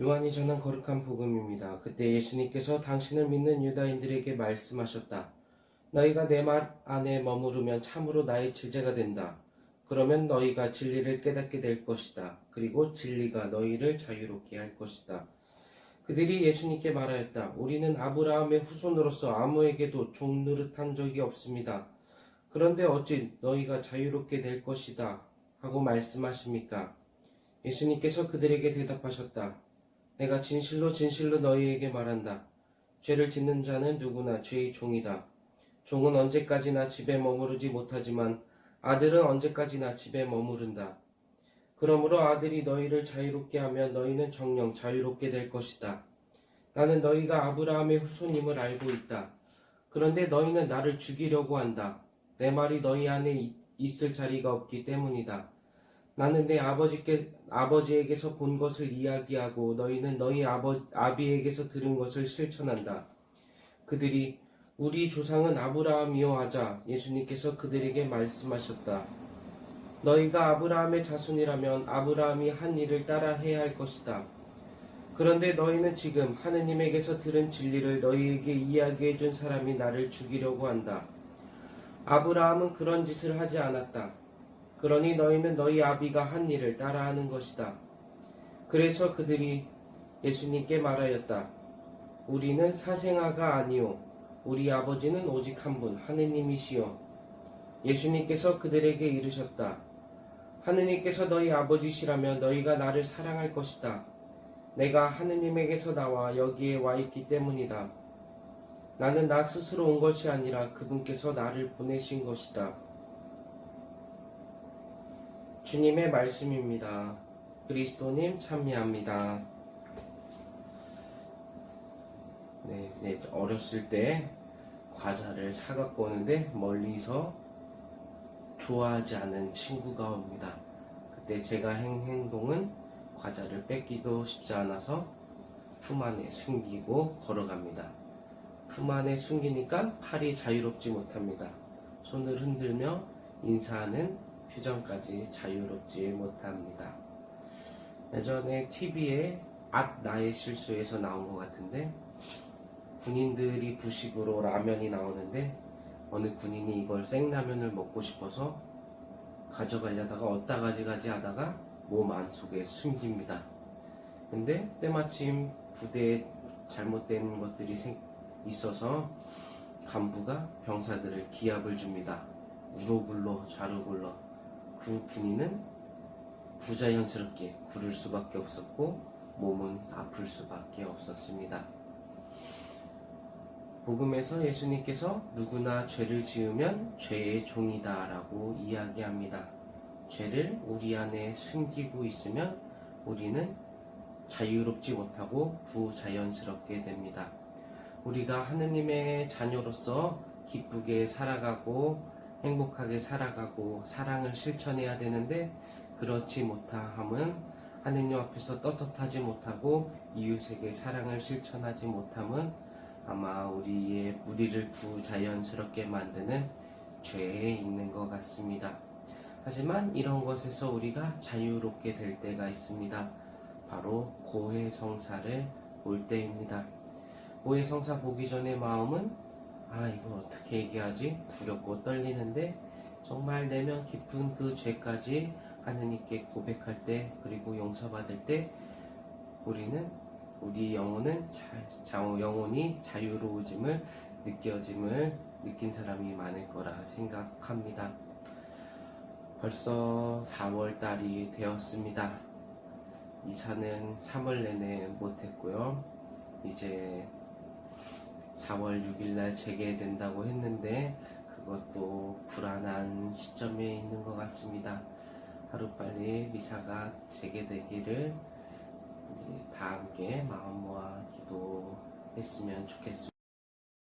요한이 전한 거룩한 복음입니다. 그때 예수님께서 당신을 믿는 유다인들에게 말씀하셨다. 너희가 내 말 안에 머무르면 참으로 나의 제자가 된다. 그러면 너희가 진리를 깨닫게 될 것이다. 그리고 진리가 너희를 자유롭게 할 것이다. 그들이 예수님께 말하였다. 우리는 아브라함의 후손으로서 아무에게도 종 노릇한 적이 없습니다. 그런데 어찌 너희가 자유롭게 될 것이다 하고 말씀하십니까? 예수님께서 그들에게 대답하셨다. 내가 진실로 진실로 너희에게 말한다. 죄를 짓는 자는 누구나 죄의 종이다. 종은 언제까지나 집에 머무르지 못하지만 아들은 언제까지나 집에 머무른다. 그러므로 아들이 너희를 자유롭게 하면 너희는 정녕 자유롭게 될 것이다. 나는 너희가 아브라함의 후손임을 알고 있다. 그런데 너희는 나를 죽이려고 한다. 내 말이 너희 안에 있을 자리가 없기 때문이다. 나는 내 아버지에게서 본 것을 이야기하고 너희는 너희 아비에게서 들은 것을 실천한다. 그들이 우리 조상은 아브라함이요 하자 예수님께서 그들에게 말씀하셨다. 너희가 아브라함의 자손이라면 아브라함이 한 일을 따라 해야 할 것이다. 그런데 너희는 지금 하느님에게서 들은 진리를 너희에게 이야기해 준 사람이 나를 죽이려고 한다. 아브라함은 그런 짓을 하지 않았다. 그러니 너희는 너희 아비가 한 일을 따라하는 것이다. 그래서 그들이 예수님께 말하였다. 우리는 사생아가 아니오. 우리 아버지는 오직 한 분, 하느님이시오. 예수님께서 그들에게 이르셨다. 하느님께서 너희 아버지시라면 너희가 나를 사랑할 것이다. 내가 하느님에게서 나와 여기에 와 있기 때문이다. 나는 나 스스로 온 것이 아니라 그분께서 나를 보내신 것이다. 주님의 말씀입니다. 그리스도님 참여합니다. 네, 어렸을 때 과자를 사갖고 오는데 멀리서 좋아하지 않은 친구가 옵니다. 그때 제가 행동은 과자를 뺏기고 싶지 않아서 품 안에 숨기고 걸어갑니다. 품 안에 숨기니까 팔이 자유롭지 못합니다. 손을 흔들며 인사하는 표정까지 자유롭지 못합니다. 예전에 TV에 나의 실수에서 나온 것 같은데 군인들이 부식으로 라면이 나오는데 어느 군인이 이걸 생라면을 먹고 싶어서 가져가려다가 어디다 가져가지 하다가 몸 안속에 숨깁니다. 근데 때마침 부대에 잘못된 것들이 있어서 간부가 병사들을 기합을 줍니다. 우로 굴러 좌로 굴러. 그 군인은 부자연스럽게 구를 수밖에 없었고 몸은 아플 수밖에 없었습니다. 복음에서 예수님께서 누구나 죄를 지으면 죄의 종이다 라고 이야기합니다. 죄를 우리 안에 숨기고 있으면 우리는 자유롭지 못하고 부자연스럽게 됩니다. 우리가 하느님의 자녀로서 기쁘게 살아가고 행복하게 살아가고 사랑을 실천해야 되는데 그렇지 못함은 하느님 앞에서 떳떳하지 못하고 이웃에게 사랑을 실천하지 못함은 아마 우리를 부자연스럽게 만드는 죄에 있는 것 같습니다. 하지만 이런 것에서 우리가 자유롭게 될 때가 있습니다. 바로 고해성사를 볼 때입니다. 고해성사 보기 전에 마음은 이거 어떻게 얘기하지? 두렵고 떨리는데 정말 내면 깊은 그 죄까지 하느님께 고백할 때 그리고 용서받을 때 우리 영혼이 자유로워짐을 느낀 사람이 많을 거라 생각합니다. 벌써 4월 달이 되었습니다. 이사는 3월 내내 못했고요. 이제 4월 6일날 재개된다고 했는데 그것도 불안한 시점에 있는 것 같습니다. 하루빨리 미사가 재개되기를 우리 다 함께 마음 모아 기도했으면 좋겠습니다.